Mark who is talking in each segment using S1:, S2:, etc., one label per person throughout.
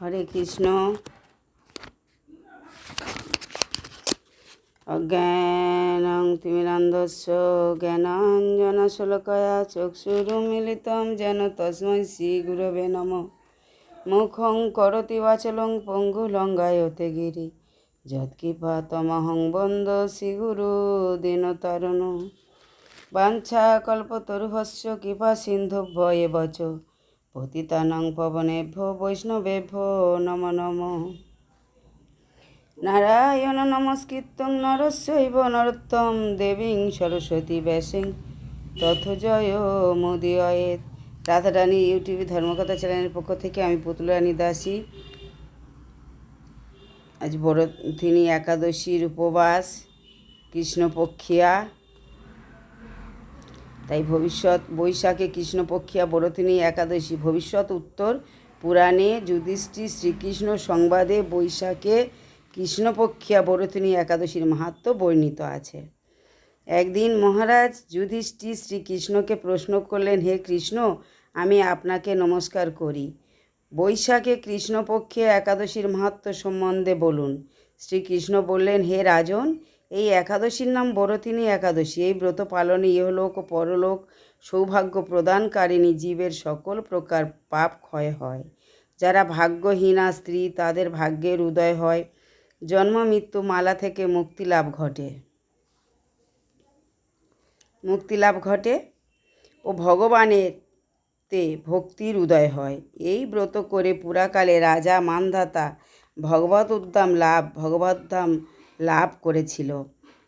S1: হরে কৃষ্ণ। অজ্ঞানং তিমিরান্ধস্য জ্ঞানাঞ্জনশলাকয়া চক্ষুরুন্মিলিतं যেন তস্मै শ্রীগুরবে নমঃ। মুখং করোতি বাচালং পঙ্গুলঙ্ঘায়তে গিরি যৎকৃপাতমহং বন্দে শ্রীগুরু দীনতারিণো। বাঞ্ছাকল্পতরুভ্যশ্চ কৃপা সিন্ধুভ্য এব চ পতিতানাং পাবনেভ্যো বৈষ্ণবেভ্যো নমো নমঃ। নারায়ণ নমস্কৃত্যং নরস্যৈব নরোত্তমং দেবীং সরস্বতী ব্যাসং তথো জয়মুদীরয়েৎ। রাধারানী ইউটিউব ধর্মকথা চ্যানেলের পক্ষ থেকে আমি পুতুলরানী দাসী। আজ বড়থিনী একাদশীর উপবাস, কৃষ্ণপক্ষিয়া। তাই বৈশাখে কৃষ্ণপক্ষিয়া বড়থিনী একাদশী। ভবিষ্যৎ উত্তর পুরাণে যুধিষ্ঠির শ্রীকৃষ্ণ সংবাদে বৈশাখে কৃষ্ণপক্ষিয়া বড়থিনী একাদশীর মাহাত্ম্য বর্ণিত আছে। একদিন মহারাজ যুধিষ্ঠির শ্রীকৃষ্ণকে প্রশ্ন করলেন, হে কৃষ্ণ, আমি আপনাকে নমস্কার করি। বৈশাখে কৃষ্ণপক্ষিয়া একাদশীর মাহাত্ম্য সম্বন্ধে বলুন। শ্রীকৃষ্ণ বললেন, হে রাজন, এই একাদশীর নাম বড়থিনী একাদশী। এই ব্রত পালনে ইহলোক ও পরলোক সৌভাগ্য প্রদানকারিণী জীবের সকল প্রকার পাপ ক্ষয় হয়। যারা ভাগ্যহীনা স্ত্রী, তাদের ভাগ্যের উদয় হয়, জন্ম মৃত্যু মালা থেকে মুক্তিলাভ ঘটে ও ভগবানের তে ভক্তির উদয় হয়। এই ব্রত করে পুরাকালে রাজা মান্ধাতা ভগবদ্ধাম লাভ করেছিল।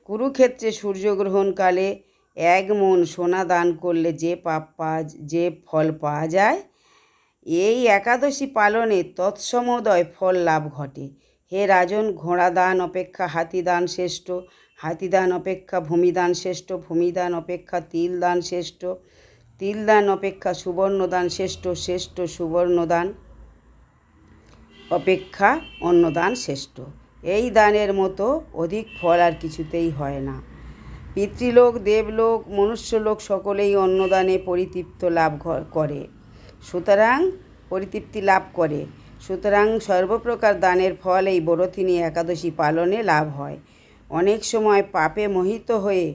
S1: কুরুক্ষেত্রে সূর্যগ্রহণকালে 1 মণ সোনা দান করলে যে ফল পাওয়া যায়, এই একাদশী পালনে তৎসমোদয় ফল লাভ ঘটে। হে রাজন, ঘোড়া দান অপেক্ষা হাতিদান শ্রেষ্ঠ, হাতিদান অপেক্ষা ভূমিদান শ্রেষ্ঠ, ভূমিদান অপেক্ষা তিলদান শ্রেষ্ঠ, তিলদান অপেক্ষা সুবর্ণদান শ্রেষ্ঠ, শ্রেষ্ঠ সুবর্ণদান অপেক্ষা অন্নদান শ্রেষ্ঠ। এই দানের মতো অধিক ফল আর কিছুতেই হয় না। পিতৃলোক, দেবলোক, মনুষ্যলোক সকলেই অন্নদানে পরিতৃপ্তি লাভ করে। সুতরাং সর্বপ্রকার দানের ফল এই বড়থিনী একাদশী পালনে লাভ হয়। অনেক সময় পাপে মোহিত হয়ে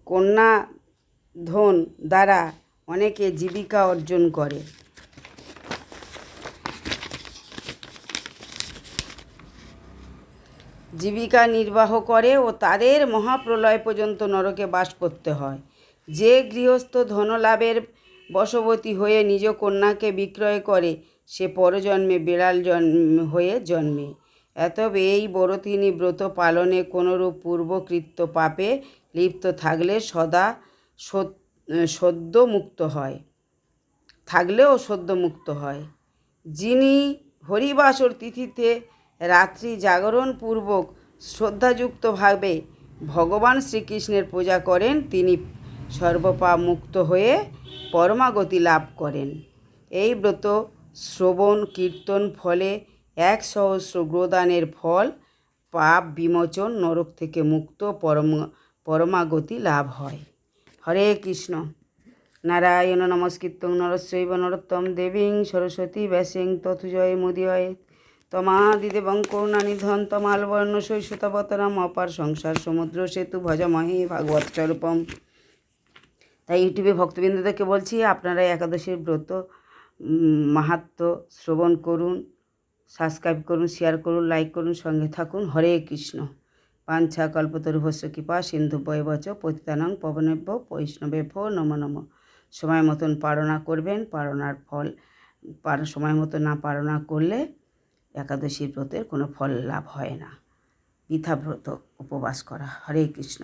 S1: কন্যাধন দ্বারা অনেকে জীবিকা অর্জন করে। জীবিকা নির্বাহ করে ও তাদের মহাপ্রলয় পর্যন্ত নরকে বাস করতে হয়। যে গৃহস্থ ধনলাভের বশবর্তী হয়ে নিজ কন্যাকে বিক্রয় করে, সে পরজন্মে বিড়াল হয়ে জন্মে। অতএব এই বড়থিনী ব্রত পালনে কোনরূপ পূর্বকৃত পাপে লিপ্ত থাকলেও সদ্য মুক্ত হয়। যিনি হরিবাসর তিথিতে রাত্রি জাগরণ পূর্বক শ্রদ্ধাযুক্তভাবে ভগবান শ্রীকৃষ্ণের পূজা করেন, তিনি সর্বপাপ মুক্ত হয়ে পরমাগতি লাভ করেন। এই ব্রত শ্রবণ কীর্তন ফলে 1,000 গোদানের ফল, পাপ বিমোচন, নরক থেকে মুক্ত, পরমাগতি লাভ হয়। হরে কৃষ্ণ। নারায়ণ নমস্কৃত্যং নরস্যৈব নরোত্তমং দেবীং সরস্বতী ব্যাসং তথো জয়মুদীরয়েৎ। তমাদিদেবং করুণানিধিং তমালবর্ণ শৈশতাবতারম অপার সংসার সমুদ্র সেতু ভজমহে ভাগবত স্বরূপম। তাই ইউটিউবে ভক্তবৃন্দদেরকে বলছি, আপনারা একাদশীর ব্রত মাহাত্ম্য শ্রবণ করুন, সাবস্ক্রাইব করুন, শেয়ার করুন, লাইক করুন, সঙ্গে থাকুন। হরে কৃষ্ণ। বাঞ্ছা কল্পতরুভ্যশ্চ কৃপা সিন্ধুভ্য এব চ পতিতানাং পাবনেভ্যো বৈষ্ণবেভ্যো নমো নমঃ। সময় মতন পালনা করবেন। পালনার ফল সময় মতো না পালনা করলে একাদশীর ব্রতের কোনো ফল লাভ হয় না। বৃথা ব্রত উপবাস করা। হরে কৃষ্ণ।